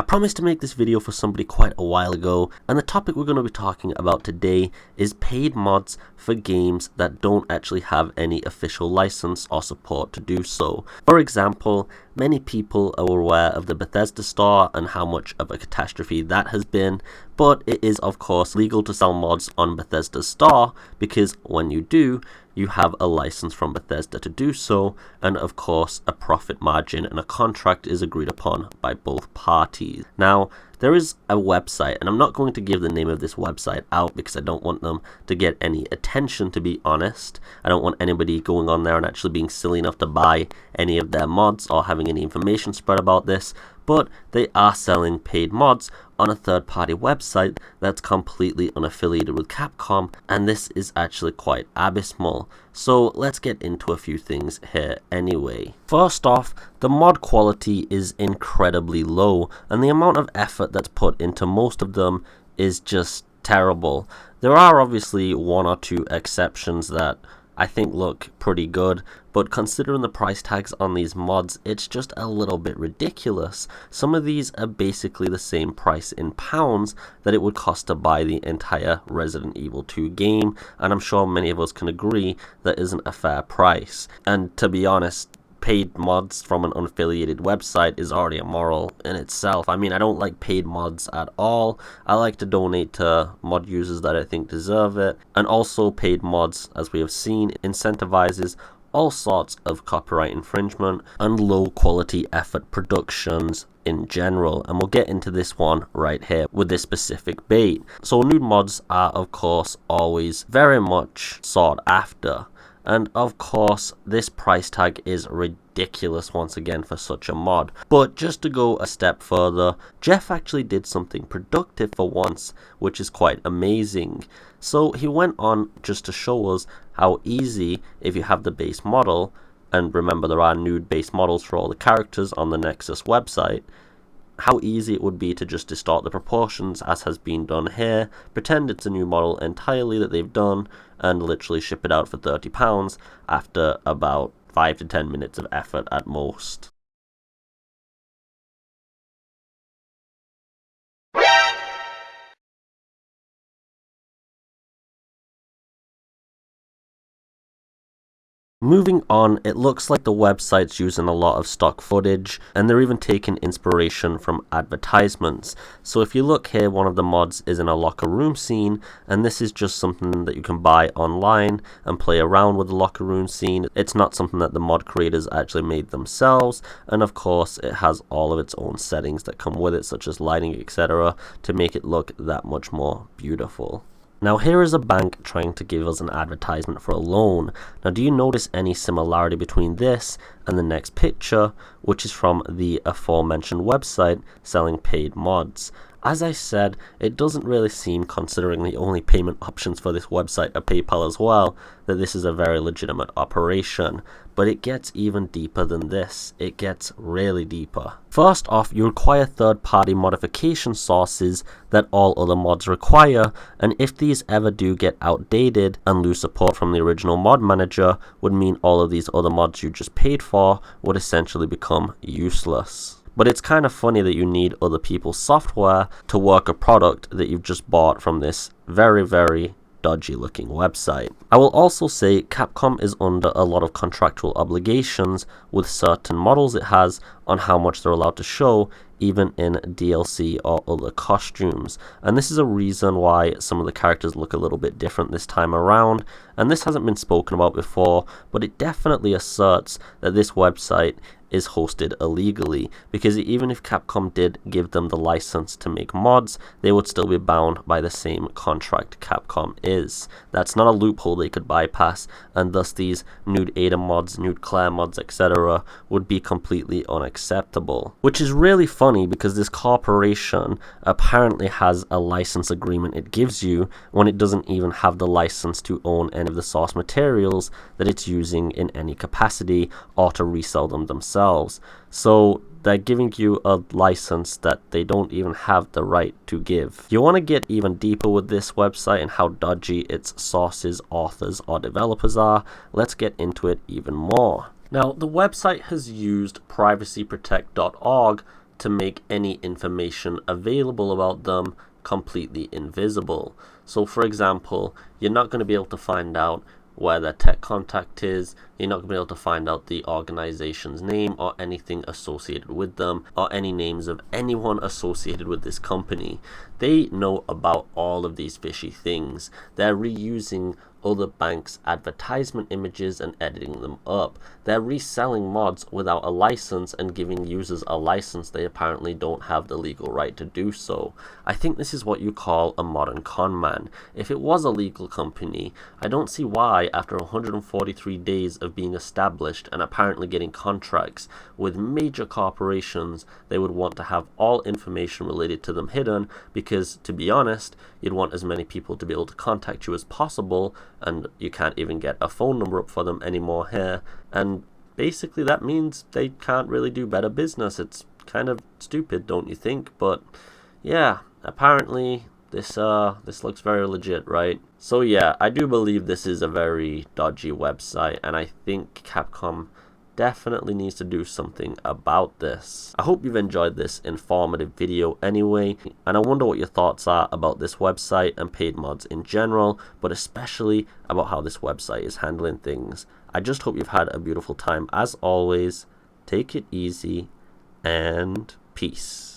I promised to make this video for somebody quite a while ago, and the topic we're going to be talking about today is paid mods for games that don't actually have any official license or support to do so. For example, many people are aware of the Bethesda store and how much of a catastrophe that has been, but it is of course legal to sell mods on Bethesda's store because when you do, you have a license from Bethesda to do so, and of course a profit margin and a contract is agreed upon by both parties. Now, there is a website, and I'm not going to give the name of this website out because I don't want them to get any attention, to be honest. I don't want anybody going on there and actually being silly enough to buy any of their mods or having any information spread about this, but they are selling paid mods on a third-party website that's completely unaffiliated with Capcom, and this is actually quite abysmal. So let's get into a few things here anyway. First off, the mod quality is incredibly low, and the amount of effort that's put into most of them is just terrible. There are obviously one or two exceptions that I think look pretty good, but considering the price tags on these mods, it's just a little bit ridiculous. Some of these are basically the same price in pounds that it would cost to buy the entire Resident Evil 2 game, and I'm sure many of us can agree that isn't a fair price. And to be honest, paid mods from an unaffiliated website is already immoral in itself. I mean, I don't like paid mods at all. I like to donate to mod users that I think deserve it. And also paid mods, as we have seen, incentivizes all sorts of copyright infringement and low quality effort productions in general, and we'll get into this one right here with this specific bait. So nude mods are of course always very much sought after, and of course this price tag is ridiculous once again for such a mod. But just to go a step further, Jeff actually did something productive for once, which is quite amazing. So he went on just to show us how easy, if you have the base model, and remember there are nude base models for all the characters on the Nexus website, how easy it would be to just distort the proportions as has been done here, pretend it's a new model entirely that they've done, and literally ship it out for £30 after about 5 to 10 minutes of effort at most. Moving on, it looks like the website's using a lot of stock footage, and they're even taking inspiration from advertisements. So if you look here, one of the mods is in a locker room scene, and this is just something that you can buy online and play around with the locker room scene. It's not something that the mod creators actually made themselves, and of course it has all of its own settings that come with it, such as lighting, etc., to make it look that much more beautiful. Now here is a bank trying to give us an advertisement for a loan. Now do you notice any similarity between this and the next picture, which is from the aforementioned website selling paid mods? As I said, it doesn't really seem, considering the only payment options for this website are PayPal as well, that this is a very legitimate operation. But it gets even deeper than this. It gets really deeper. First off, you require third-party modification sources that all other mods require, and if these ever do get outdated and lose support from the original mod manager, would mean all of these other mods you just paid for would essentially become useless. But it's kind of funny that you need other people's software to work a product that you've just bought from this very, very dodgy looking website. I will also say Capcom is under a lot of contractual obligations with certain models it has on how much they're allowed to show, even in DLC or other costumes. And this is a reason why some of the characters look a little bit different this time around. And this hasn't been spoken about before, but it definitely asserts that this website is hosted illegally, because even if Capcom did give them the license to make mods, they would still be bound by the same contract Capcom is. That's not a loophole they could bypass, and thus these nude Ada mods, nude Claire mods, etc. would be completely unacceptable. Which is really funny because this corporation apparently has a license agreement it gives you when it doesn't even have the license to own any of the source materials that it's using in any capacity or to resell them themselves. So they're giving you a license that they don't even have the right to give. If you want to get even deeper with this website and how dodgy its sources, authors, or developers are, let's get into it even more. Now, the website has used privacyprotect.org to make any information available about them completely invisible. So for example, you're not going to be able to find out where their tech contact is, you're not going to be able to find out the organization's name or anything associated with them, or any names of anyone associated with this company. They know about all of these fishy things. They're reusing other banks' advertisement images and editing them up. They're reselling mods without a license and giving users a license they apparently don't have the legal right to do so. I think this is what you call a modern con man. If it was a legal company, I don't see why after 143 days of being established and apparently getting contracts with major corporations, they would want to have all information related to them hidden, because to be honest, you'd want as many people to be able to contact you as possible, and you can't even get a phone number up for them anymore here, and basically that means they can't really do better business. It's kind of stupid, don't you think? But yeah, apparently this looks very legit, right? So yeah, I do believe this is a very dodgy website, and I think Capcom definitely needs to do something about this. I hope you've enjoyed this informative video anyway, and I wonder what your thoughts are about this website and paid mods in general, but especially about how this website is handling things. I just hope you've had a beautiful time. As always, take it easy and peace.